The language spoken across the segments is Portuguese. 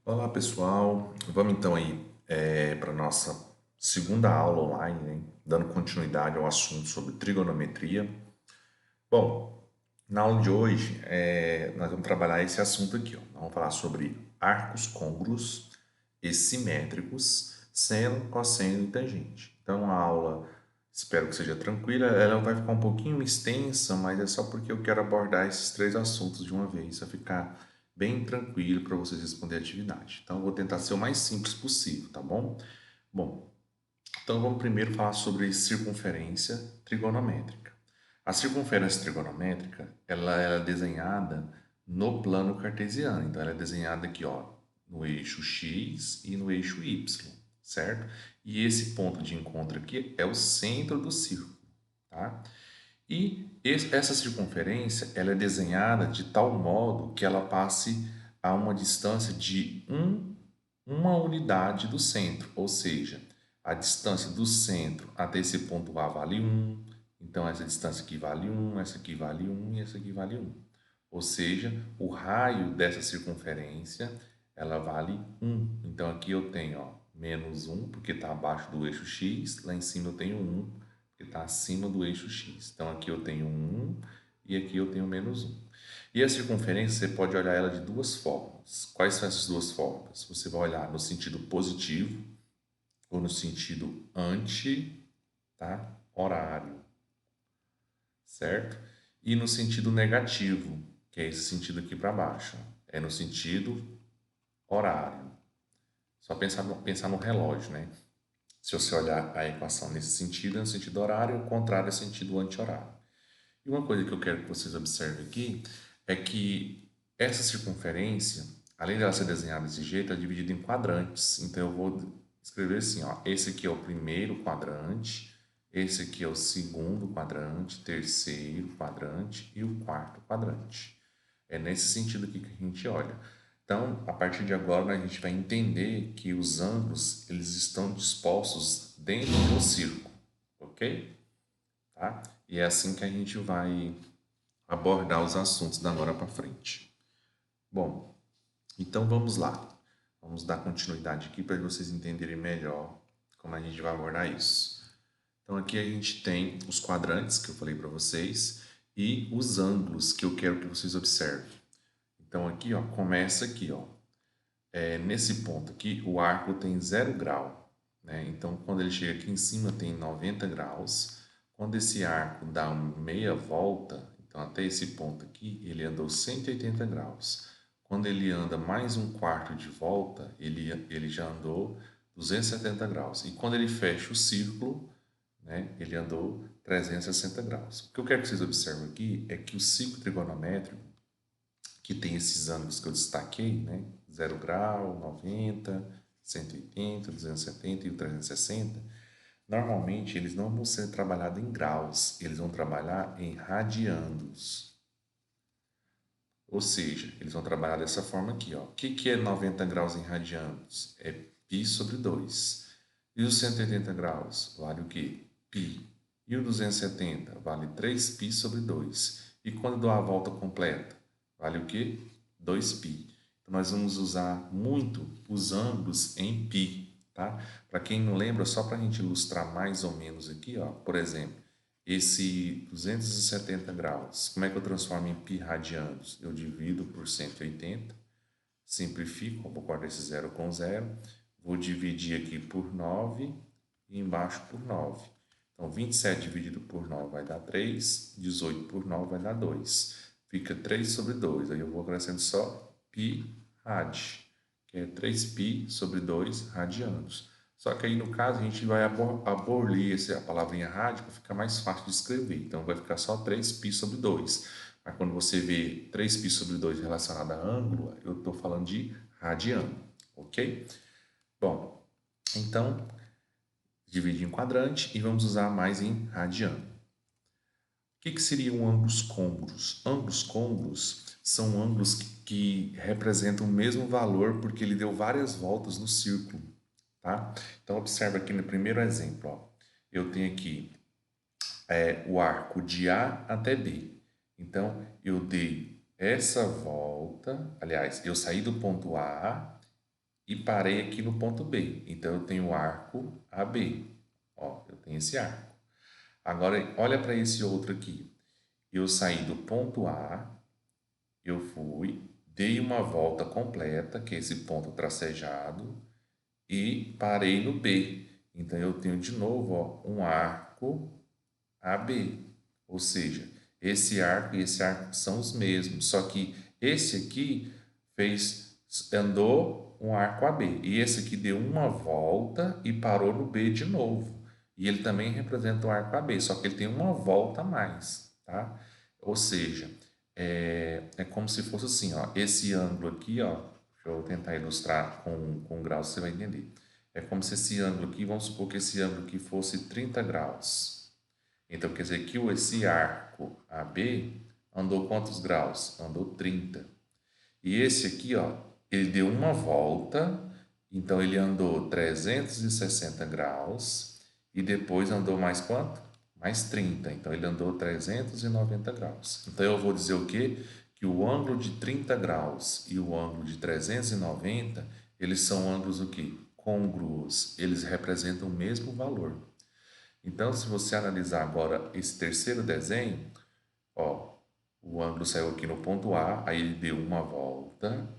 Olá pessoal, vamos então aí para a nossa segunda aula online, né? Dando continuidade ao assunto sobre trigonometria. Bom, na aula de hoje nós vamos trabalhar esse assunto aqui, ó. Nós vamos falar sobre arcos côngruos e simétricos, seno, cosseno e tangente. Então a aula, espero que seja tranquila, ela vai ficar um pouquinho extensa, mas é só porque eu quero abordar esses três assuntos de uma vez, para ficar bem tranquilo para vocês responderem a atividade. Então eu vou tentar ser o mais simples possível, tá bom? Bom, então vamos primeiro falar sobre circunferência trigonométrica. A circunferência trigonométrica, ela é desenhada no plano cartesiano. Então ela é desenhada aqui, ó, no eixo x e no eixo y, certo? E esse ponto de encontro aqui é o centro do círculo, tá? Essa circunferência, ela é desenhada de tal modo que ela passe a uma distância de uma unidade do centro, ou seja, a distância do centro até esse ponto A vale 1, então essa distância aqui vale 1, essa aqui vale 1 e essa aqui vale 1. Ou seja, o raio dessa circunferência, ela vale 1. Então aqui eu tenho, ó, menos 1, porque está abaixo do eixo x, lá em cima eu tenho 1, porque está acima do eixo x. Então aqui eu tenho 1 e aqui eu tenho menos 1. E a circunferência, você pode olhar ela de duas formas. Quais são essas duas formas? Você vai olhar no sentido positivo ou no sentido anti, tá? Horário, certo? E no sentido negativo, que é esse sentido aqui para baixo. É no sentido horário. Só pensar no relógio, né? Se você olhar a equação nesse sentido, é no sentido horário, o contrário é sentido anti-horário. E uma coisa que eu quero que vocês observem aqui é que essa circunferência, além dela ser desenhada desse jeito, é dividida em quadrantes. Então eu vou escrever assim, ó, esse aqui é o primeiro quadrante, esse aqui é o segundo quadrante, terceiro quadrante e o quarto quadrante. É nesse sentido aqui que a gente olha. Então, a partir de agora, a gente vai entender que os ângulos eles estão dispostos dentro do círculo, ok? Tá? E é assim que a gente vai abordar os assuntos da agora para frente. Bom, então vamos lá. Vamos dar continuidade aqui para vocês entenderem melhor como a gente vai abordar isso. Então aqui a gente tem os quadrantes que eu falei para vocês e os ângulos que eu quero que vocês observem. Então aqui, ó, começa aqui, ó. Nesse ponto aqui, o arco tem 0 grau, né? Então quando ele chega aqui em cima tem 90 graus. Quando esse arco dá uma meia volta, então até esse ponto aqui, ele andou 180 graus. Quando ele anda mais um quarto de volta, ele já andou 270 graus. E quando ele fecha o círculo, né, ele andou 360 graus. O que eu quero que vocês observem aqui é que o círculo trigonométrico, que tem esses ângulos que eu destaquei, né, 0 grau, 90, 180, 270 e o 360, normalmente eles não vão ser trabalhados em graus, eles vão trabalhar em radianos. Ou seja, eles vão trabalhar dessa forma aqui, ó. O que é 90 graus em radianos? É π sobre 2. E os 180 graus vale o quê? Π. E o 270 vale 3π sobre 2. E quando dou a volta completa, vale o quê? 2π. Então nós vamos usar muito os ângulos em π, tá? Para quem não lembra, só para a gente ilustrar mais ou menos aqui, ó, por exemplo, esse 270 graus, como é que eu transformo em π radianos? Eu divido por 180, simplifico, vou cortar esse zero com zero, vou dividir aqui por 9 e embaixo por 9. Então, 27 dividido por 9 vai dar 3, 18 por 9 vai dar 2. Fica 3 sobre 2, aí eu vou acrescendo só π rad, que é 3π sobre 2 radianos. Só que aí, no caso, a gente vai abolir a palavrinha rad para ficar mais fácil de escrever. Então, vai ficar só 3π sobre 2. Mas quando você vê 3π sobre 2 relacionado a ângulo, eu estou falando de radiano, ok? Bom, então, dividir em quadrante e vamos usar mais em radiano. O que seriam ângulos côngruos? Ângulos côngruos são ângulos que representam o mesmo valor porque ele deu várias voltas no círculo, tá? Então, observa aqui no primeiro exemplo, ó. Eu tenho aqui o arco de A até B. Então, eu dei essa volta, aliás, eu saí do ponto A e parei aqui no ponto B. Então, eu tenho o arco AB. Ó, eu tenho esse arco. Agora, olha para esse outro aqui. Eu saí do ponto A, eu fui, dei uma volta completa, que é esse ponto tracejado, e parei no B. Então, eu tenho de novo, ó, um arco AB. Ou seja, esse arco e esse arco são os mesmos, só que esse aqui andou um arco AB e esse aqui deu uma volta e parou no B de novo. E ele também representa o arco AB, só que ele tem uma volta a mais, tá? Ou seja, é como se fosse assim, ó, esse ângulo aqui, ó, deixa eu tentar ilustrar com graus, você vai entender. É como se esse ângulo aqui, vamos supor que esse ângulo aqui fosse 30 graus. Então, quer dizer que esse arco AB andou quantos graus? Andou 30. E esse aqui, ó, ele deu uma volta, então ele andou 360 graus e depois andou mais quanto? Mais 30. Então, ele andou 390 graus. Então, eu vou dizer o quê? Que o ângulo de 30 graus e o ângulo de 390, eles são ângulos o quê? Côngruos. Eles representam o mesmo valor. Então, se você analisar agora esse terceiro desenho, ó, o ângulo saiu aqui no ponto A, aí ele deu uma volta,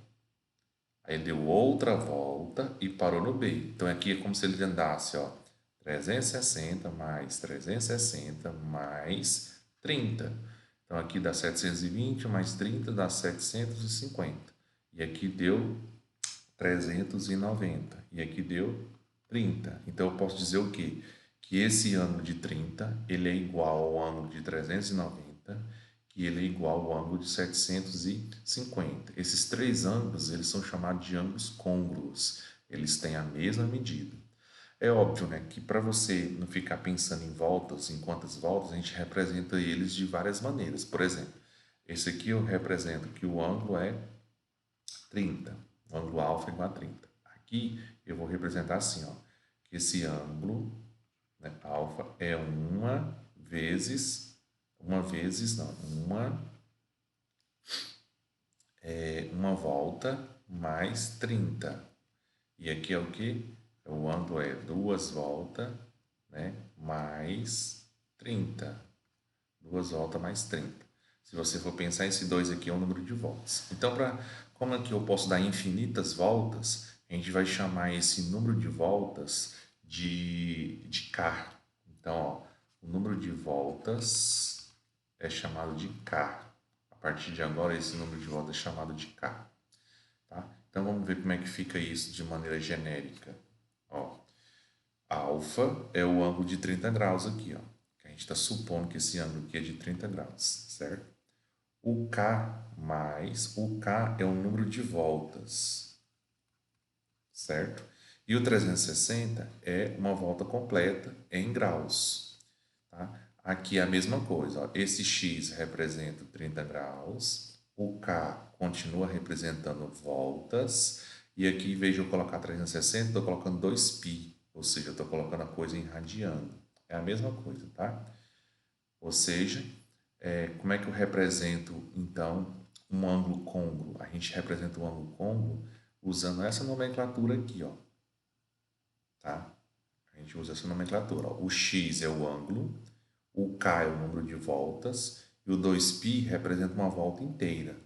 aí ele deu outra volta e parou no B. Então, aqui é como se ele andasse, ó, 360 mais 360 mais 30. Então, aqui dá 720 mais 30 dá 750. E aqui deu 390. E aqui deu 30. Então, eu posso dizer o quê? Que esse ângulo de 30, ele é igual ao ângulo de 390, que ele é igual ao ângulo de 750. Esses três ângulos, eles são chamados de ângulos côngruos. Eles têm a mesma medida. É óbvio, né, que para você não ficar pensando em voltas, em quantas voltas, a gente representa eles de várias maneiras. Por exemplo, esse aqui eu represento que o ângulo é 30. O ângulo alfa é igual a 30. Aqui eu vou representar assim, ó, que esse ângulo, né, alfa é uma vezes uma volta mais 30. E aqui é o que? O ângulo é duas voltas, né, mais 30. Duas voltas mais 30. Se você for pensar, esse 2 aqui é o número de voltas. Então, como aqui eu posso dar infinitas voltas, a gente vai chamar esse número de voltas de K. Então, ó, o número de voltas é chamado de K. A partir de agora, esse número de voltas é chamado de K. Tá? Então, vamos ver como é que fica isso de maneira genérica. Ó, alfa é o ângulo de 30 graus aqui, ó. A gente está supondo que esse ângulo aqui é de 30 graus, certo? O K é o número de voltas, certo? E o 360 é uma volta completa em graus, tá? Aqui é a mesma coisa, ó. Esse X representa 30 graus, o K continua representando voltas, e aqui, em vez de eu colocar 360, estou colocando 2π, ou seja, eu estou colocando a coisa em radiano. É a mesma coisa, tá? Ou seja, como é que eu represento, então, um ângulo côngruo? A gente representa um ângulo côngruo usando essa nomenclatura aqui, ó. Tá? A gente usa essa nomenclatura, ó. O x é o ângulo, o k é o número de voltas e o 2π representa uma volta inteira.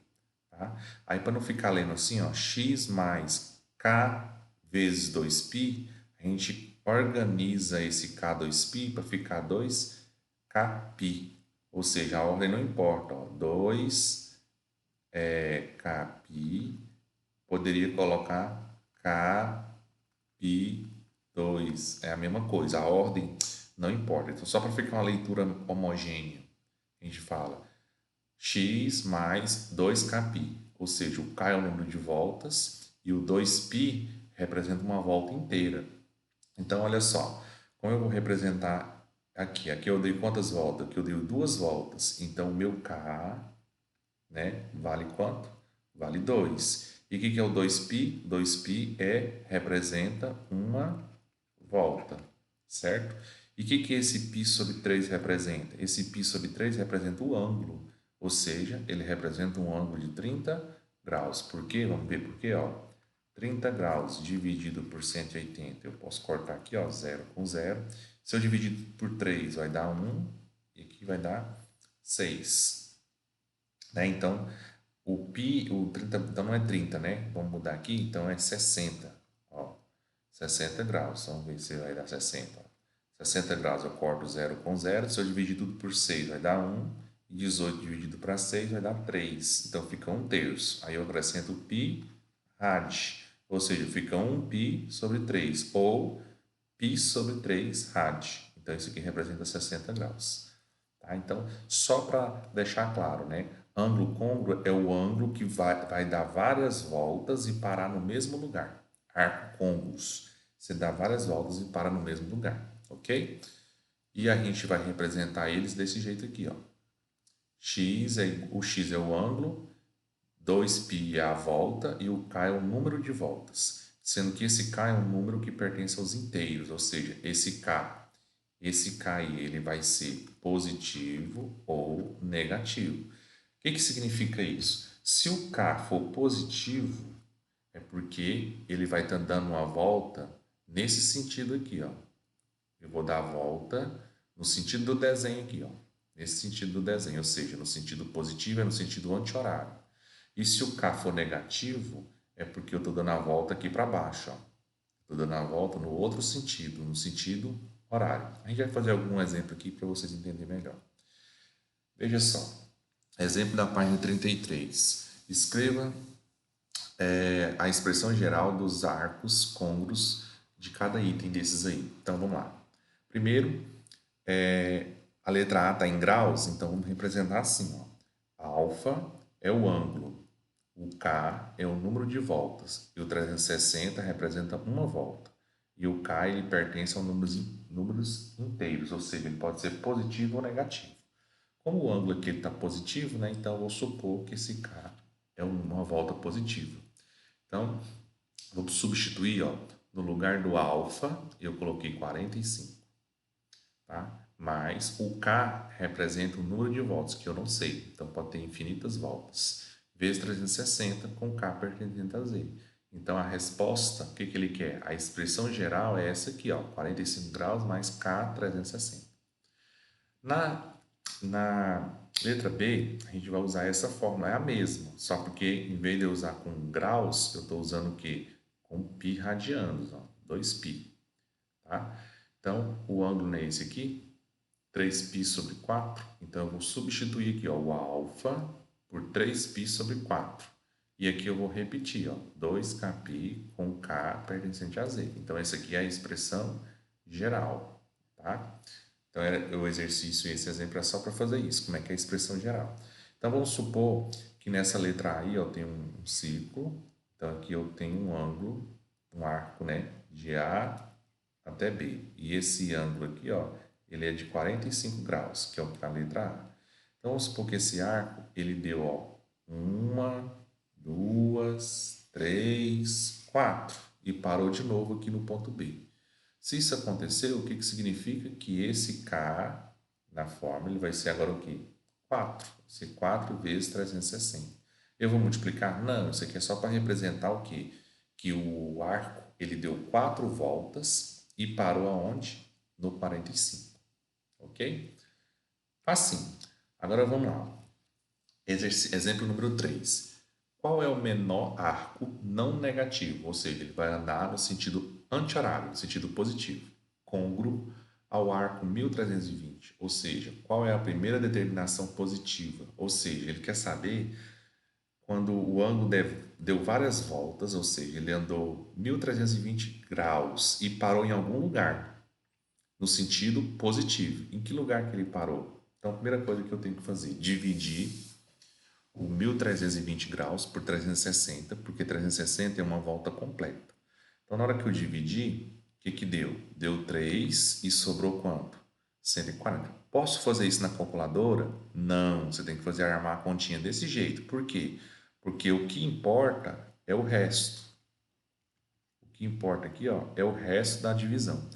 Tá? Aí, para não ficar lendo assim, ó, x mais k vezes 2π, a gente organiza esse k2π para ficar 2kπ. Ou seja, a ordem não importa. 2 kπ, poderia colocar kπ2. É a mesma coisa, a ordem não importa. Então, só para ficar uma leitura homogênea, a gente fala x mais 2kπ. Ou seja, o k é o número de voltas e o 2π representa uma volta inteira. Então, olha só, como eu vou representar aqui? Aqui eu dei quantas voltas? Aqui eu dei duas voltas. Então, o meu K, né, vale quanto? Vale 2. E o que é o 2π? 2π representa uma volta, certo? E o que esse π sobre 3 representa? Esse π sobre 3 representa o ângulo, ou seja, ele representa um ângulo de 30 graus. Por quê? Vamos ver por quê, ó. 30 graus dividido por 180, eu posso cortar aqui, ó, 0 com 0. Se eu dividir por 3, vai dar 1, e aqui vai dar 6. Né? Então, o 30, então não é 30, né? Vamos mudar aqui, então é 60. Ó, 60 graus, vamos ver se vai dar 60. Ó. 60 graus eu corto 0 com 0, se eu dividir tudo por 6 vai dar 1, e 18 dividido para 6 vai dar 3, então fica 1/3. Aí eu acrescento π rad, ou seja, fica 1π sobre 3, ou π sobre 3 rad. Então isso aqui representa 60 graus. Tá? Então, só para deixar claro, né? Ângulo côngruo é o ângulo que vai dar várias voltas e parar no mesmo lugar. Arco côngruos. Você dá várias voltas e para no mesmo lugar, ok? E a gente vai representar eles desse jeito aqui, ó. O x é o ângulo, 2π é a volta e o k é o número de voltas. Sendo que esse k é um número que pertence aos inteiros, ou seja, esse k aí, ele vai ser positivo ou negativo. O que significa isso? Se o k for positivo, é porque ele vai estar dando uma volta nesse sentido aqui, ó. Eu vou dar a volta no sentido do desenho aqui, ó. Nesse sentido do desenho, ou seja, no sentido positivo é no sentido anti-horário. E se o k for negativo, é porque eu estou dando a volta aqui para baixo, ó. Estou dando a volta no outro sentido, no sentido horário. A gente vai fazer algum exemplo aqui para vocês entenderem melhor. Veja só. Exemplo da página 33. Escreva a expressão geral dos arcos côngruos de cada item desses aí. Então, vamos lá. Primeiro, a letra A está em graus, então vamos representar assim. Ó. Alfa é o ângulo, o K é o número de voltas, e o 360 representa uma volta. E o K ele pertence a números inteiros, ou seja, ele pode ser positivo ou negativo. Como o ângulo aqui está positivo, né, então eu vou supor que esse K é uma volta positiva. Então, vou substituir, ó, no lugar do alfa, eu coloquei 45. Tá? Mas o K representa o número de voltas, que eu não sei. Então, pode ter infinitas voltas. Vezes 360 com K pertencente a Z. Então, a resposta, o que ele quer? A expressão geral é essa aqui, ó, 45 graus mais K 360. Na letra B, a gente vai usar essa fórmula, é a mesma, só porque em vez de eu usar com graus, eu estou usando o quê? Com π radianos, ó, 2π. Tá? Então, o ângulo é esse aqui, 3π sobre 4. Então, eu vou substituir aqui, ó, o alfa por 3π sobre 4. E aqui eu vou repetir, ó, 2kπ com K pertencente a Z. Então, essa aqui é a expressão geral, tá? Então, o exercício, esse exemplo é só para fazer isso, como é que é a expressão geral. Então, vamos supor que nessa letra A aí, ó, tem um círculo. Então, aqui eu tenho um ângulo, um arco, né, de A até B. E esse ângulo aqui, ó, ele é de 45 graus, que é a letra A. Então, vamos supor que esse arco, ele deu, ó, 1, 2, 3, 4 e parou de novo aqui no ponto B. Se isso acontecer, o que significa? Que esse K, na fórmula, ele vai ser agora o quê? 4. Vai ser 4 vezes 360. Eu vou multiplicar? Não, isso aqui é só para representar o quê? Que o arco, ele deu 4 voltas e parou aonde? No 45. Ok? Assim. Agora vamos lá. Exemplo número 3. Qual é o menor arco não negativo? Ou seja, ele vai andar no sentido anti-horário, no sentido positivo, côngruo ao arco 1320. Ou seja, qual é a primeira determinação positiva? Ou seja, ele quer saber quando o ângulo deu várias voltas, ou seja, ele andou 1320 graus e parou em algum lugar, no sentido positivo. Em que lugar que ele parou? Então, a primeira coisa que eu tenho que fazer, dividir o 1320 graus por 360, porque 360 é uma volta completa. Então, na hora que eu dividi, o que deu? Deu 3 e sobrou quanto? 140. Posso fazer isso na calculadora? Não, você tem que armar a continha desse jeito. Por quê? Porque o que importa é o resto. O que importa aqui, ó, é o resto da divisão.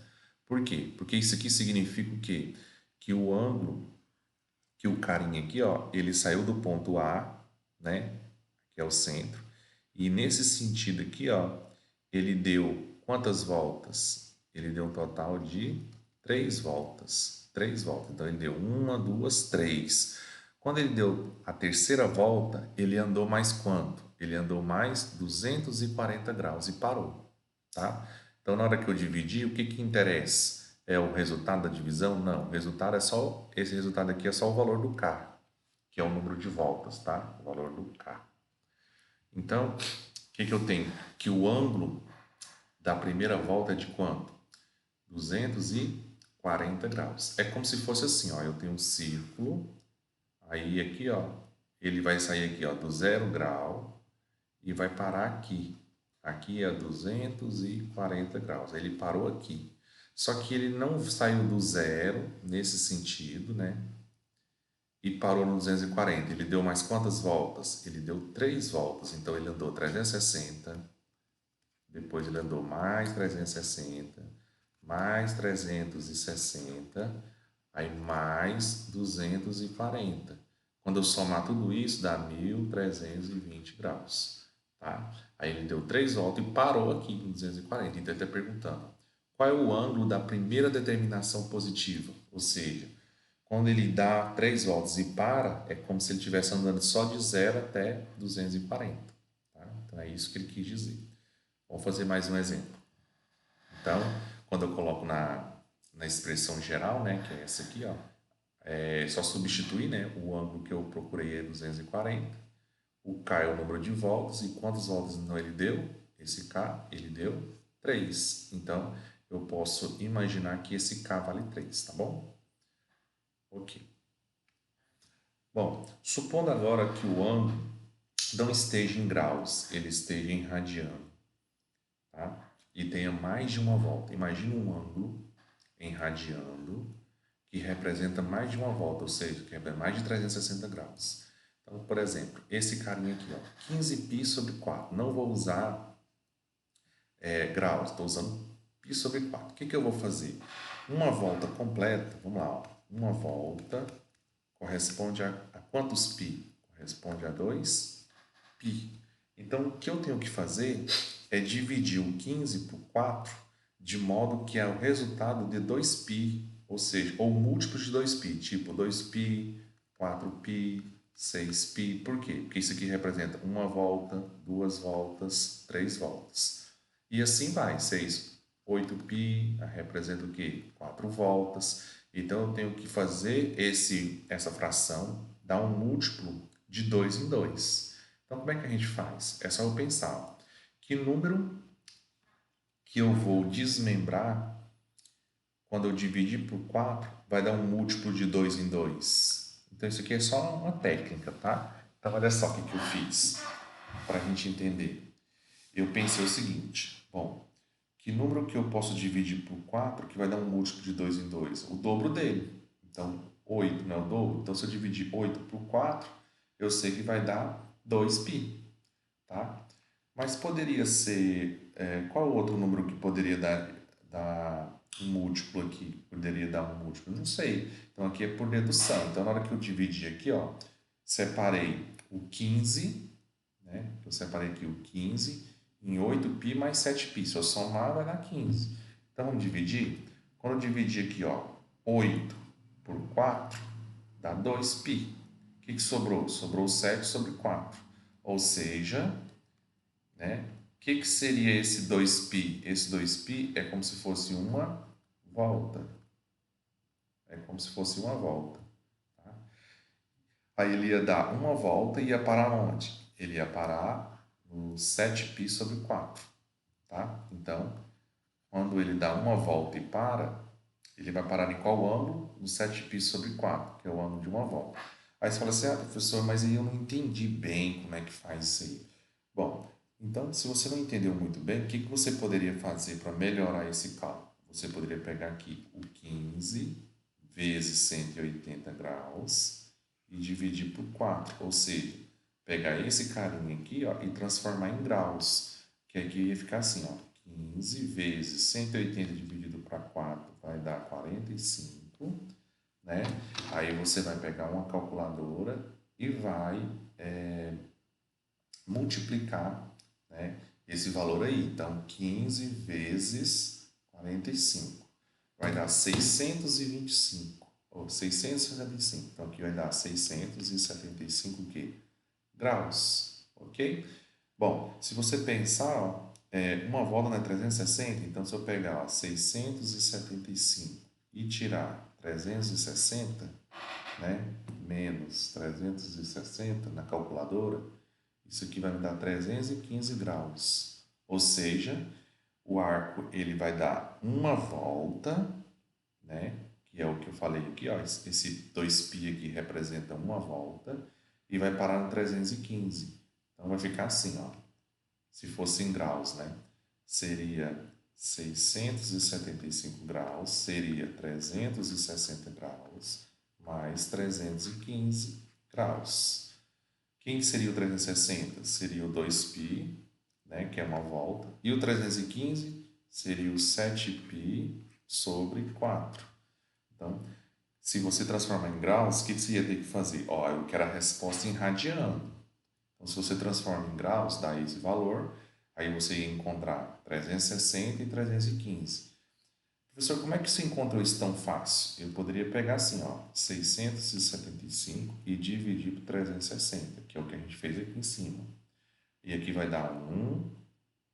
Por quê? Porque isso aqui significa o quê? Que o ângulo, que o carinha aqui, ó, ele saiu do ponto A, né, que é o centro, e nesse sentido aqui, ó, ele deu quantas voltas? Ele deu um total de 3 voltas. 3 voltas. Então, ele deu 1, 2, 3. Quando ele deu a terceira volta, ele andou mais quanto? Ele andou mais 240 graus e parou, tá? Então, na hora que eu dividi, o que que interessa? É o resultado da divisão? Não, o resultado é só, esse resultado aqui é só o valor do K, que é o número de voltas, tá? O valor do K. Então, o que que eu tenho? Que o ângulo da primeira volta é de quanto? 240 graus. É como se fosse assim, ó, eu tenho um círculo, aí aqui, ó, ele vai sair aqui, ó, do 0 grau e vai parar aqui. Aqui é 240 graus. Ele parou aqui. Só que ele não saiu do zero nesse sentido, né? E parou no 240. Ele deu mais quantas voltas? Ele deu 3 voltas. Então ele andou 360. Depois ele andou mais 360, mais 360, aí mais 240. Quando eu somar tudo isso, dá 1320 graus, tá? Aí ele deu 3 voltas e parou aqui em 240. Então ele está perguntando, qual é o ângulo da primeira determinação positiva? Ou seja, quando ele dá 3 voltas e para, é como se ele estivesse andando só de 0 até 240. Tá? Então é isso que ele quis dizer. Vamos fazer mais um exemplo. Então, quando eu coloco na expressão geral, né, que é essa aqui, ó, é só substituir, né, o ângulo que eu procurei é 240, o K é o número de voltas, e quantas voltas então ele deu? Esse K, ele deu 3. Então, eu posso imaginar que esse K vale 3, tá bom? Ok. Bom, supondo agora que o ângulo não esteja em graus, ele esteja em radiano, tá? E tenha mais de uma volta. Imagina um ângulo em radiano que representa mais de uma volta, ou seja, que é mais de 360 graus. Então, por exemplo, esse carinha aqui, ó, 15 π sobre 4. Não vou usar graus, estou usando π sobre 4. O que que eu vou fazer? Uma volta completa, vamos lá, ó, uma volta corresponde a quantos π? Corresponde a 2 π. Então, o que eu tenho que fazer é dividir o 15 por 4, de modo que é o resultado de 2π, ou seja, ou múltiplos de 2π, tipo 2π, 4π, 6π. Por quê? Porque isso aqui representa uma volta, duas voltas, três voltas. E assim vai, 6, 8π, representa o quê? 4 voltas. Então, eu tenho que fazer essa fração, dar um múltiplo de 2 em 2. Então, como é que a gente faz? É só eu pensar, que número que eu vou desmembrar quando eu dividir por 4 vai dar um múltiplo de 2 em 2. Então, isso aqui é só uma técnica, tá? Então, olha só o que eu fiz para a gente entender. Eu pensei o seguinte, bom, que número que eu posso dividir por 4 que vai dar um múltiplo de 2 em 2? O dobro dele. Então, 8 não é o dobro? Então, se eu dividir 8 por 4, eu sei que vai dar 2π, tá? Mas poderia ser... qual outro número que poderia dar um múltiplo aqui? Poderia dar um múltiplo? Não sei. Então, aqui é por dedução. Então, na hora que eu dividi aqui, ó, separei o 15, né? Eu separei aqui o 15 em 8π mais 7π. Se eu somar, vai dar 15. Então, vamos dividir? Quando eu dividir aqui, ó, 8 por 4, dá 2π. O que sobrou? Sobrou 7 sobre 4. Ou seja, né? O que seria esse 2π? Esse 2π é como se fosse uma volta. É como se fosse uma volta. Tá? Aí ele ia dar uma volta e ia parar onde? Ele ia parar no 7π sobre 4. Tá? Então, quando ele dá uma volta e para, ele vai parar em qual ângulo? No 7π sobre 4, que é o ângulo de uma volta. Aí você fala assim, professor, mas aí eu não entendi bem como é que faz isso aí. Bom, então, se você não entendeu muito bem, o que você poderia fazer para melhorar esse cálculo? Você poderia pegar aqui o 15 vezes 180 graus e dividir por 4, ou seja, pegar esse carinha aqui, ó, e transformar em graus, que aqui ia ficar assim, ó, 15 vezes 180 dividido para 4 vai dar 45, né? Aí você vai pegar uma calculadora e vai multiplicar, né, esse valor aí. Então, 15 vezes 45 vai dar 625, ou 675. Então, aqui vai dar 675 o quê? Graus, ok? Bom, se você pensar, ó, uma volta não é 360, então se eu pegar ó, 675 e tirar 360, né, menos 360 na calculadora, isso aqui vai me dar 315 graus. Ou seja, o arco ele vai dar uma volta, né, que é o que eu falei aqui, ó, esse 2π aqui representa uma volta, e vai parar no 315. Então vai ficar assim, ó. Se fosse em graus, né? Seria 675 graus, seria 360 graus, mais 315 graus. Quem seria o 360? Seria o 2π, né, que é uma volta, e o 315 seria o 7π sobre 4. Então, se você transformar em graus, o que você ia ter que fazer? Ó, eu quero a resposta em radiano. Então, se você transforma em graus, dá esse valor, aí você ia encontrar 360 e 315. Professor, como é que você encontrou isso tão fácil? Eu poderia pegar assim, ó, 675 e dividir por 360, que é o que a gente fez aqui em cima. E aqui vai dar 1,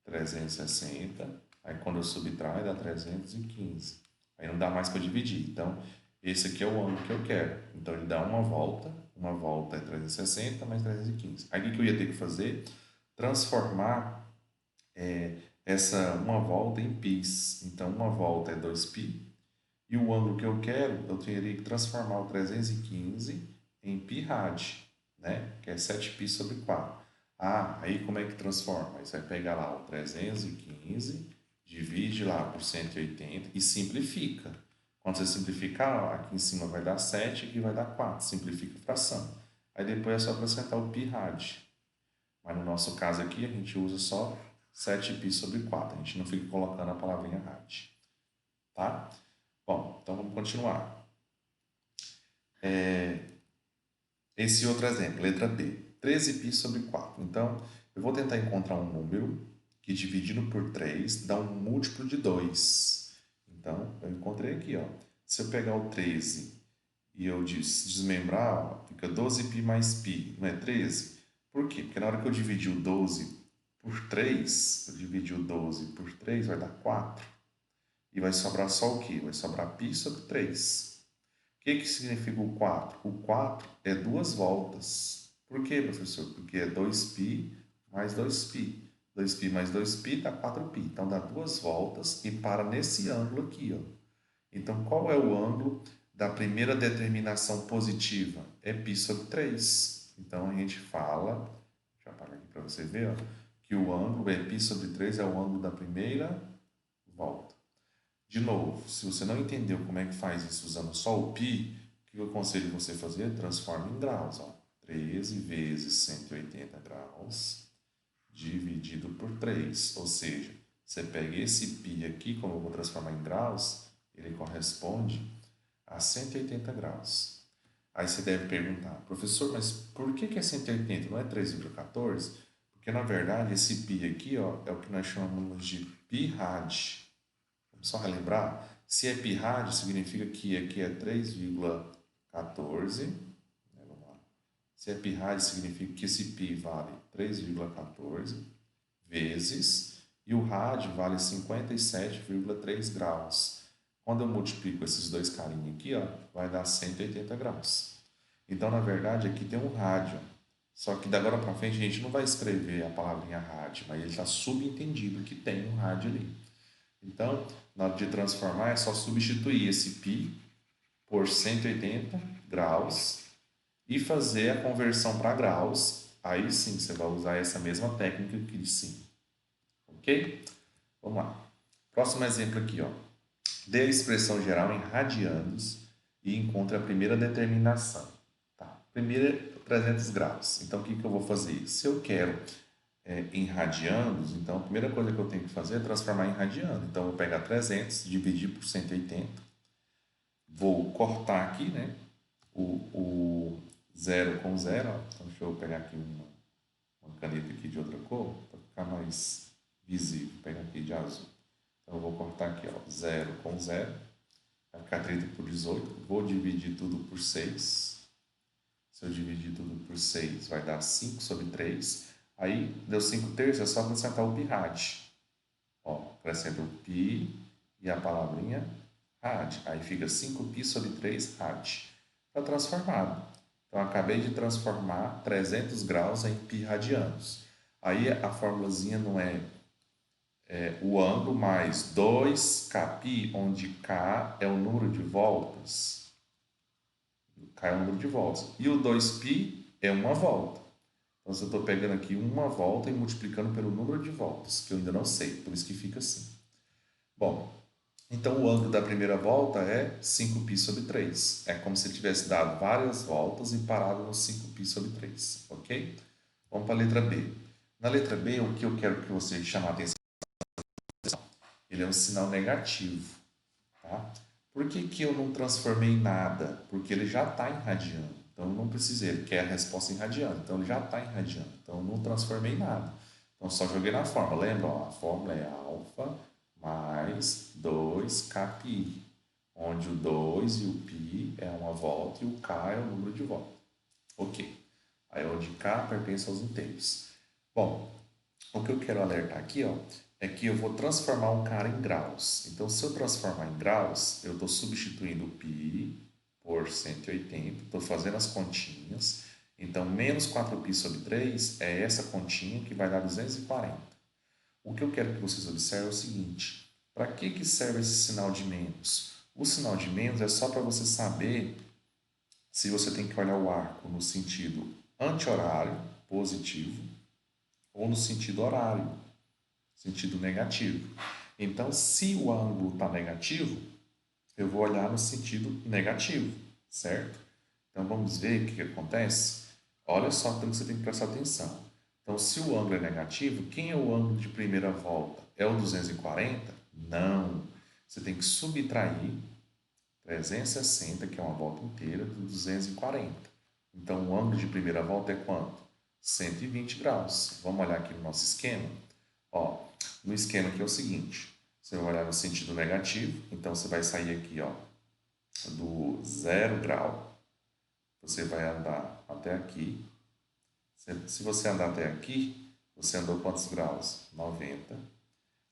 360, aí quando eu subtraio dá 315. Aí não dá mais para dividir. Então, esse aqui é o ângulo que eu quero. Então, ele dá uma volta é 360 mais 315. Aí o que eu ia ter que fazer? Transformar essa uma volta em πs. Então, uma volta é 2π. E o ângulo que eu quero, eu teria que transformar o 315 em π rad, né? Que é 7π sobre 4. Ah, aí como é que transforma? Aí você vai pegar lá o 315, divide lá por 180 e simplifica. Quando você simplificar, aqui em cima vai dar 7, aqui vai dar 4. Simplifica a fração. Aí depois é só acrescentar o π rad. Mas no nosso caso aqui, a gente usa só 7π sobre 4. A gente não fica colocando a palavrinha rad. Tá? Bom, então vamos continuar. Esse outro exemplo, letra B. 13π sobre 4. Então, eu vou tentar encontrar um número que dividido por 3 dá um múltiplo de 2. Então, eu encontrei aqui, ó. Se eu pegar o 13 e eu desmembrar, ó, fica 12π mais π, não é 13? Por quê? Porque na hora que eu dividir o 12 por 3, eu dividir o 12 por 3 vai dar 4. E vai sobrar só o quê? Vai sobrar π sobre 3. O que significa o 4? O 4 é duas voltas. Por quê, professor? Porque é 2π mais 2π. 2π mais 2π dá 4π. Então, dá duas voltas e para nesse ângulo aqui. Ó. Então, qual é o ângulo da primeira determinação positiva? É π sobre 3. Então, a gente fala, deixa eu apagar aqui para você ver, ó, que o ângulo é π sobre 3 é o ângulo da primeira volta. De novo, se você não entendeu como é que faz isso usando só o π, o que eu aconselho você a fazer? Transforma em graus. Ó. 13 vezes 180 graus dividido por 3. Ou seja, você pega esse π aqui, como eu vou transformar em graus, ele corresponde a 180 graus. Aí você deve perguntar, professor, mas por que é 180? Não é 3,14? Porque, na verdade, esse π aqui ó, é o que nós chamamos de π rad. Vamos só relembrar, se é π rad, significa que aqui é 3,14. Vamos lá. Se é π rad, significa que esse π vale 3,14 vezes, e o rad vale 57,3 graus. Quando eu multiplico esses dois carinhos aqui, ó, vai dar 180 graus. Então, na verdade, aqui tem um rádio. Só que da agora para frente a gente não vai escrever a palavrinha rádio, mas ele está subentendido que tem um rádio ali. Então, na hora de transformar, é só substituir esse π por 180 graus e fazer a conversão para graus. Aí sim, você vai usar essa mesma técnica aqui de cima. Ok? Vamos lá. Próximo exemplo aqui, ó. Dê a expressão geral em radianos e encontre a primeira determinação. Tá? Primeiro, 300 graus. Então, o que eu vou fazer? Se eu quero em radianos, então a primeira coisa que eu tenho que fazer é transformar em radiano. Então, eu vou pegar 300, dividir por 180. Vou cortar aqui, né? O zero com zero. Ó. Então, deixa eu pegar aqui uma caneta aqui de outra cor, para ficar mais visível. Vou pegar aqui de azul. Então, eu vou cortar aqui, ó, 0 com 0. Vai ficar 30 por 18. Vou dividir tudo por 6. Se eu dividir tudo por 6, vai dar 5 sobre 3. Aí, deu 5 terços, é só acrescentar o pi rad. Ó, acrescenta o pi e a palavrinha rad. Aí fica 5π sobre 3 rad. Está transformado. Então, acabei de transformar 300 graus em pi radianos. Aí, a formulazinha não é o ângulo mais 2kπ, onde k é o número de voltas. K é o número de voltas. E o 2π é uma volta. Então, eu estou pegando aqui uma volta e multiplicando pelo número de voltas, que eu ainda não sei, por isso que fica assim. Bom, então o ângulo da primeira volta é 5π sobre 3. É como se ele tivesse dado várias voltas e parado no 5π sobre 3, ok? Vamos para a letra B. Na letra B, o que eu quero que você chame a atenção, ele é um sinal negativo, tá? Por que eu não transformei em nada? Porque ele já está em radiano. Então, eu não precisei. Ele quer a resposta em radiano. Então, ele já está em radiano. Então, eu não transformei em nada. Então, só joguei na fórmula. Lembra? Ó, a fórmula é alfa mais 2kπ, onde o 2 e o π é uma volta e o k é o número de volta. Ok. Aí, onde k pertence aos inteiros. Bom, o que eu quero alertar aqui, ó, é que eu vou transformar um cara em graus. Então, se eu transformar em graus, eu estou substituindo o π por 180, estou fazendo as continhas. Então, menos 4π sobre 3 é essa continha que vai dar 240. O que eu quero que vocês observem é o seguinte: para que serve esse sinal de menos? O sinal de menos é só para você saber se você tem que olhar o arco no sentido anti-horário, positivo, ou no sentido horário, sentido negativo. Então, se o ângulo está negativo, eu vou olhar no sentido negativo, certo? Então, vamos ver o que acontece? Olha só que você tem que prestar atenção. Então, se o ângulo é negativo, quem é o ângulo de primeira volta? É o 240? Não. Você tem que subtrair 360, que é uma volta inteira, do 240. Então, o ângulo de primeira volta é quanto? 120 graus. Vamos olhar aqui no nosso esquema? Ó, no esquema aqui é o seguinte, você vai olhar no sentido negativo, então você vai sair aqui, ó, do 0 grau, você vai andar até aqui. Se você andar até aqui, você andou quantos graus? 90.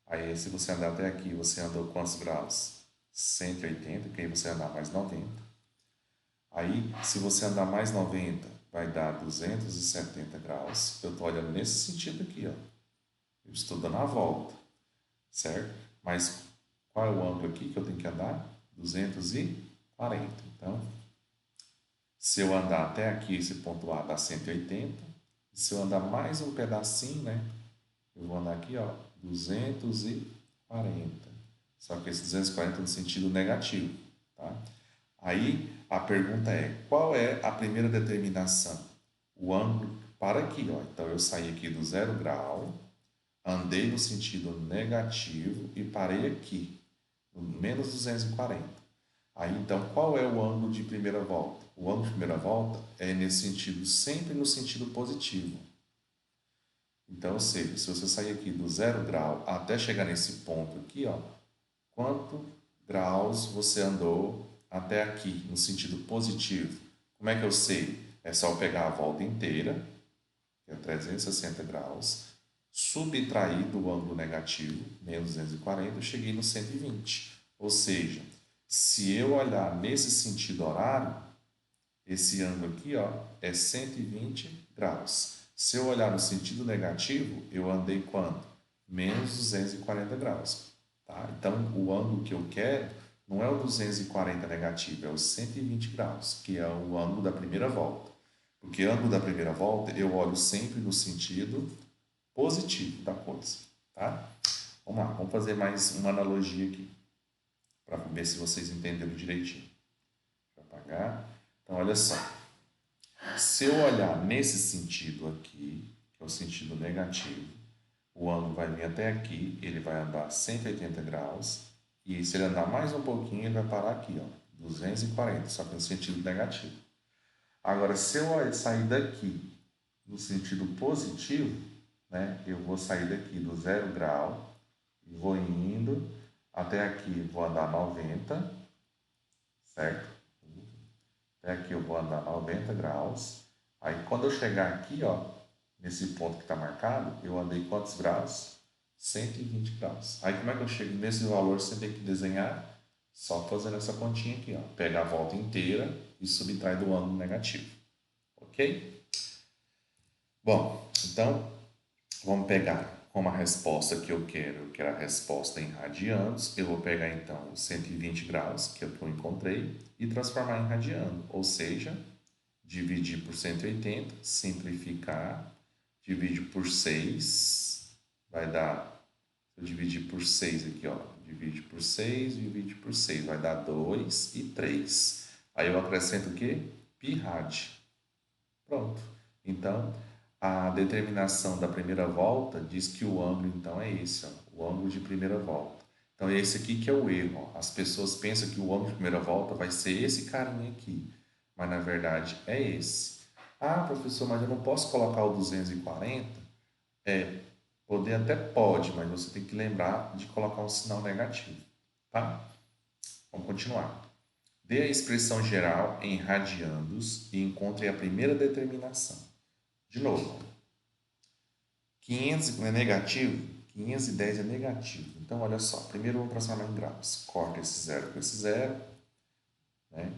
Aí, se você andar até aqui, você andou quantos graus? 180, que aí você andar mais 90. Aí, se você andar mais 90, vai dar 270 graus. Eu estou olhando nesse sentido aqui, ó. Eu estou dando a volta, certo? Mas qual é o ângulo aqui que eu tenho que andar? 240. Então, se eu andar até aqui, esse ponto A dá 180. E se eu andar mais um pedacinho, né? Eu vou andar aqui, ó, 240. Só que esse 240 no sentido negativo, tá? Aí, a pergunta é, qual é a primeira determinação? O ângulo para aqui, ó. Então, eu saí aqui do 0 grau, andei no sentido negativo e parei aqui, no menos 240. Aí, então, qual é o ângulo de primeira volta? O ângulo de primeira volta é nesse sentido, sempre no sentido positivo. Então, ou seja, se você sair aqui do 0 grau até chegar nesse ponto aqui, ó, quanto graus você andou até aqui, no sentido positivo? Como é que eu sei? É só eu pegar a volta inteira, que é 360 graus, subtrair do ângulo negativo, menos 240, eu cheguei no 120. Ou seja, se eu olhar nesse sentido horário, esse ângulo aqui, ó, é 120 graus. Se eu olhar no sentido negativo, eu andei quanto? Menos 240 graus. Tá? Então, o ângulo que eu quero não é o 240 negativo, é o 120 graus, que é o ângulo da primeira volta. Porque ângulo da primeira volta eu olho sempre no sentido positivo da coisa. Tá? Vamos lá, vamos fazer mais uma analogia aqui, para ver se vocês entenderam direitinho. Deixa eu apagar. Então, olha só. Se eu olhar nesse sentido aqui, que é o sentido negativo, o ângulo vai vir até aqui, ele vai andar 180 graus, e se ele andar mais um pouquinho, ele vai parar aqui, ó, 240, só que no sentido negativo. Agora, se eu sair daqui no sentido positivo, né? Eu vou sair daqui do 0 grau e vou indo até aqui, vou andar 90, certo? Até aqui eu vou andar 90 graus. Aí quando eu chegar aqui, ó, nesse ponto que está marcado, eu andei quantos graus? 120 graus. Aí como é que eu chego nesse valor sem ter que desenhar? Só fazendo essa continha aqui, ó. Pega a volta inteira e subtrai do ângulo negativo. Ok? Bom, então vamos pegar como a resposta que eu quero a resposta em radianos, eu vou pegar então os 120 graus, que é o que eu encontrei, e transformar em radiano, ou seja, dividir por 180, simplificar, dividir por 6, vai dar, se eu dividir por 6 aqui, ó, divide por 6, divide por 6, vai dar 2 e 3. Aí eu acrescento o quê? Pi rad. Pronto. Então, a determinação da primeira volta diz que o ângulo, então, é esse, ó, o ângulo de primeira volta. Então, é esse aqui que é o erro. Ó. As pessoas pensam que o ângulo de primeira volta vai ser esse carinha aqui, mas na verdade é esse. Ah, professor, mas eu não posso colocar o 240? É, poder até pode, mas você tem que lembrar de colocar um sinal negativo, tá? Vamos continuar. Dê a expressão geral em radiandos e encontre a primeira determinação. De novo, 500 é negativo, 510 é negativo. Então, olha só, primeiro vamos transformar em graus. Corta esse zero com esse zero, né?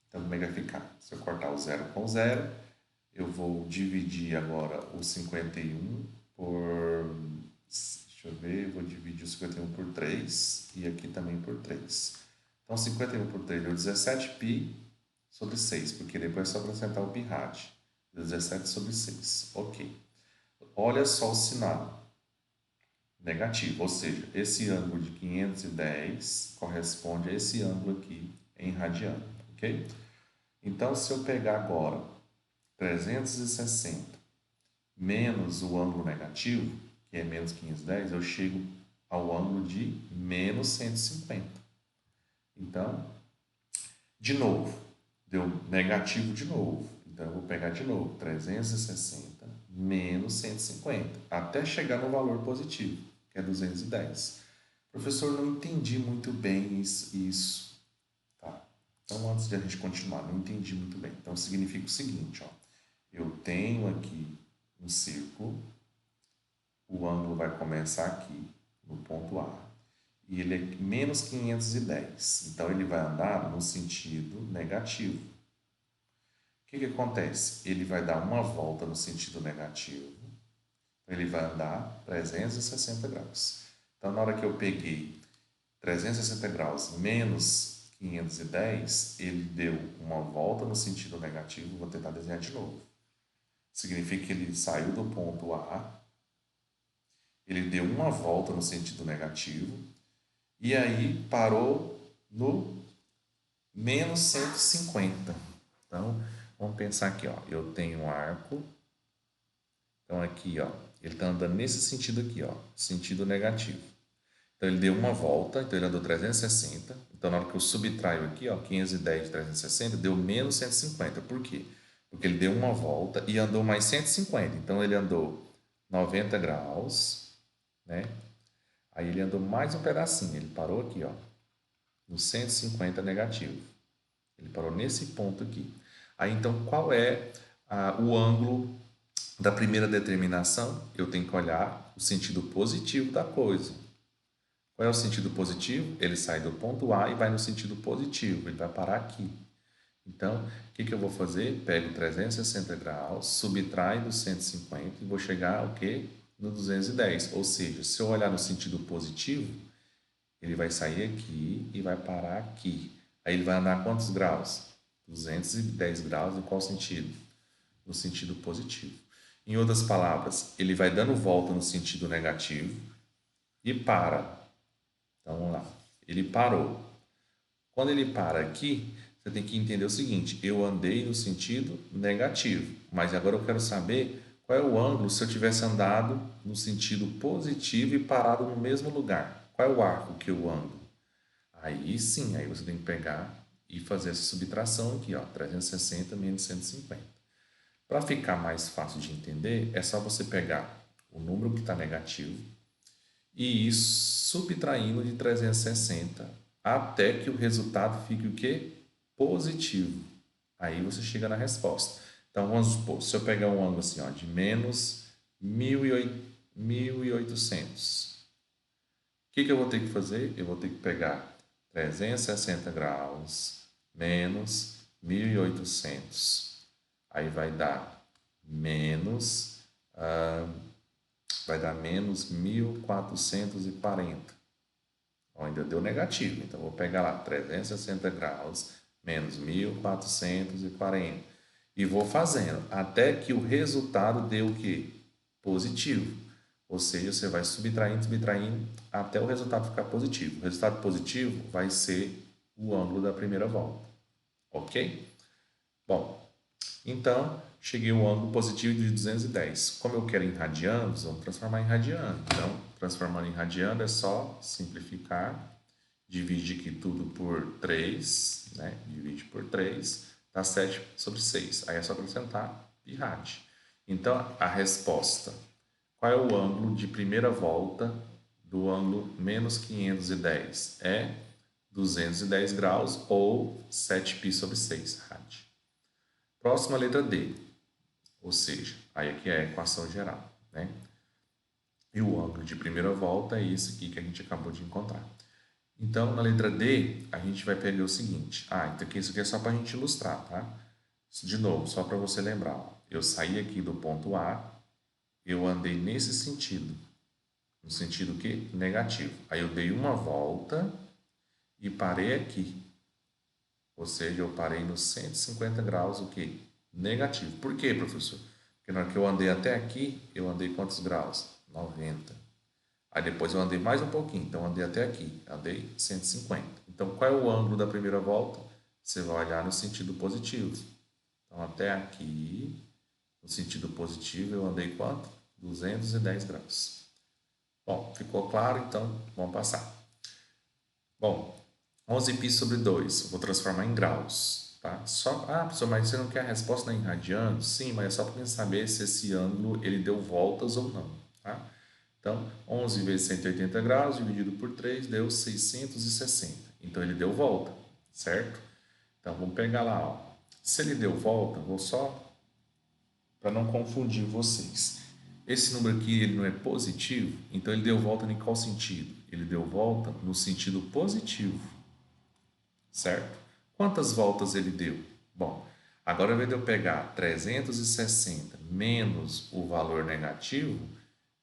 Então, como é que vai ficar? Se eu cortar o zero com o zero, eu vou dividir agora o 51 por... Deixa eu ver, vou dividir o 51 por 3 e aqui também por 3. Então, 51 por 3 deu 17π sobre 6, porque depois é só acrescentar o pi rad. 17 sobre 6. Ok. Olha só o sinal negativo, ou seja, esse ângulo de 510 corresponde a esse ângulo aqui em radiano, ok? Então, se eu pegar agora 360 menos o ângulo negativo, que é menos 510, eu chego ao ângulo de menos 150. Então, de novo, deu negativo de novo. Então, eu vou pegar de novo 360 menos 150, até chegar no valor positivo, que é 210. Professor, não entendi muito bem isso. Tá? Então, antes de a gente continuar, não entendi muito bem. Então, significa o seguinte, ó. Eu tenho aqui um círculo, o ângulo vai começar aqui, no ponto A, e ele é menos 510. Então, ele vai andar no sentido negativo. O que acontece? Ele vai dar uma volta no sentido negativo, ele vai andar 360 graus. Então, na hora que eu peguei 360 graus menos 510, ele deu uma volta no sentido negativo, vou tentar desenhar de novo. Significa que ele saiu do ponto A, ele deu uma volta no sentido negativo, e aí parou no menos 150. Então, vamos pensar aqui, ó. Eu tenho um arco. Então, aqui, ó, ele está andando nesse sentido aqui, ó, sentido negativo. Então, ele deu uma volta, então ele andou 360. Então, na hora que eu subtraio aqui, ó, 510 de 360, deu menos 150. Por quê? Porque ele deu uma volta e andou mais 150. Então, ele andou 90 graus, né? Aí, ele andou mais um pedacinho. Ele parou aqui, ó, no 150 negativo. Ele parou nesse ponto aqui. Aí, então, qual é o ângulo da primeira determinação? Eu tenho que olhar o sentido positivo da coisa. Qual é o sentido positivo? Ele sai do ponto A e vai no sentido positivo. Ele vai parar aqui. Então, o que eu vou fazer? Pego 360 graus, subtrai do 150 e vou chegar ao quê? No 210. Ou seja, se eu olhar no sentido positivo, ele vai sair aqui e vai parar aqui. Aí ele vai andar quantos graus? 210 graus em qual sentido? No sentido positivo. Em outras palavras, ele vai dando volta no sentido negativo e para. Então vamos lá. Ele parou. Quando ele para aqui, você tem que entender o seguinte: eu andei no sentido negativo, mas agora eu quero saber qual é o ângulo se eu tivesse andado no sentido positivo e parado no mesmo lugar. Qual é o arco que eu ando? Aí sim, aí você tem que pegar e fazer essa subtração aqui, ó, 360 menos 150. Para ficar mais fácil de entender, é só você pegar o número que está negativo e ir subtraindo de 360 até que o resultado fique o quê? Positivo. Aí você chega na resposta. Então, vamos supor, se eu pegar um ângulo assim, ó, de menos 1.800, o que eu vou ter que fazer? Eu vou ter que pegar 360 graus menos 1.800. Aí menos, vai dar menos 1.440. Ainda deu negativo, então vou pegar lá 360 graus menos 1.440 e vou fazendo até que o resultado dê o quê? Positivo. Ou seja, você vai subtraindo, subtraindo até o resultado ficar positivo. O resultado positivo vai ser o ângulo da primeira volta. Ok? Bom, então cheguei ao ângulo positivo de 210. Como eu quero em radianos, vamos transformar em radiano. Então, transformando em radiano é só simplificar. Divide aqui tudo por 3, né? Divide por 3, dá 7/6. Aí é só acrescentar pi rad. Então, a resposta. Qual é o ângulo de primeira volta do ângulo menos 510? É 210 graus ou 7π/6 rad. Próxima letra D. Ou seja, aí aqui é a equação geral, né? E o ângulo de primeira volta é esse aqui que a gente acabou de encontrar. Então, na letra D, a gente vai pegar o seguinte. Então isso aqui é só para a gente ilustrar, tá? De novo, só para você lembrar. Eu saí aqui do ponto A, eu andei nesse sentido. No sentido que? Negativo. Aí eu dei uma volta e parei aqui. Ou seja, eu parei nos 150 graus, o quê? Negativo. Por quê, professor? Porque na hora que eu andei até aqui, eu andei quantos graus? 90. Aí depois eu andei mais um pouquinho, então andei até aqui, andei 150. Então, qual é o ângulo da primeira volta? Você vai olhar no sentido positivo. Então, até aqui, no sentido positivo, eu andei quanto? 210 graus. Bom, ficou claro? Então, vamos passar. Bom, 11π/2, vou transformar em graus, tá? Professor, mas você não quer a resposta em radianos? Sim, mas é só para saber se esse ângulo ele deu voltas ou não, tá? Então, 11 vezes 180 graus dividido por 3 deu 660. Então, ele deu volta, certo? Então, vamos pegar lá, ó. Se ele deu volta, vou só para não confundir vocês. Esse número aqui ele não é positivo, então ele deu volta em qual sentido? Ele deu volta no sentido positivo, certo? Quantas voltas ele deu? Bom, agora ao invés de eu pegar 360 menos o valor negativo,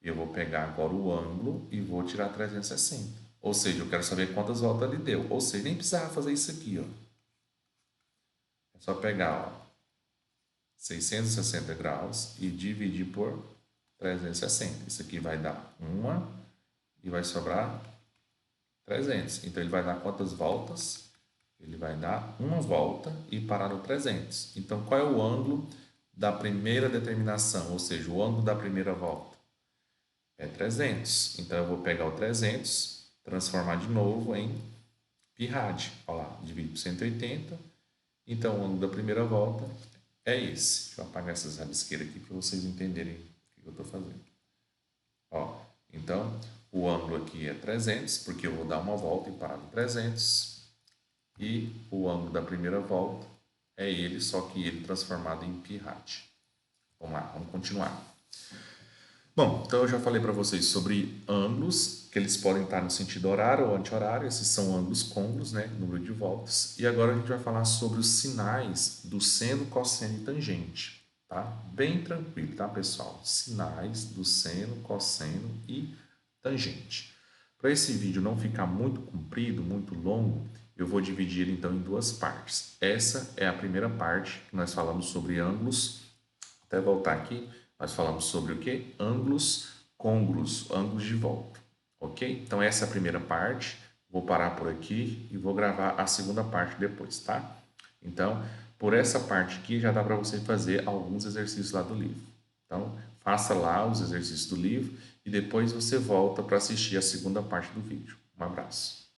eu vou pegar agora o ângulo e vou tirar 360. Ou seja, eu quero saber quantas voltas ele deu. Ou seja, nem precisava fazer isso aqui, ó. É só pegar, ó, 660 graus e dividir por 360. Isso aqui vai dar 1 e vai sobrar 300. Então, ele vai dar quantas voltas? Ele vai dar uma volta e parar no 300. Então, qual é o ângulo da primeira determinação? Ou seja, o ângulo da primeira volta? É 300. Então, eu vou pegar o 300, transformar de novo em pi rad. Olha lá, dividir por 180. Então, o ângulo da primeira volta é esse. Deixa eu apagar essas rabisqueiras aqui para vocês entenderem o que eu estou fazendo. Ó, então, o ângulo aqui é 300, porque eu vou dar uma volta e parar no 300. E o ângulo da primeira volta é ele, só que ele transformado em pi rad. Vamos lá, vamos continuar. Bom, então eu já falei para vocês sobre ângulos, que eles podem estar no sentido horário ou anti-horário, esses são ângulos côncavos, né, número de voltas. E agora a gente vai falar sobre os sinais do seno, cosseno e tangente, tá? Bem tranquilo, tá, pessoal? Sinais do seno, cosseno e tangente. Para esse vídeo não ficar muito comprido, muito longo, eu vou dividir então em duas partes. Essa é a primeira parte que nós falamos sobre ângulos. Até voltar aqui, nós falamos sobre o que? Ângulos côncavos, ângulos de volta, ok? Então essa é a primeira parte, vou parar por aqui e vou gravar a segunda parte depois, tá? Então, por essa parte aqui já dá para você fazer alguns exercícios lá do livro. Então, faça lá os exercícios do livro e depois você volta para assistir a segunda parte do vídeo. Um abraço.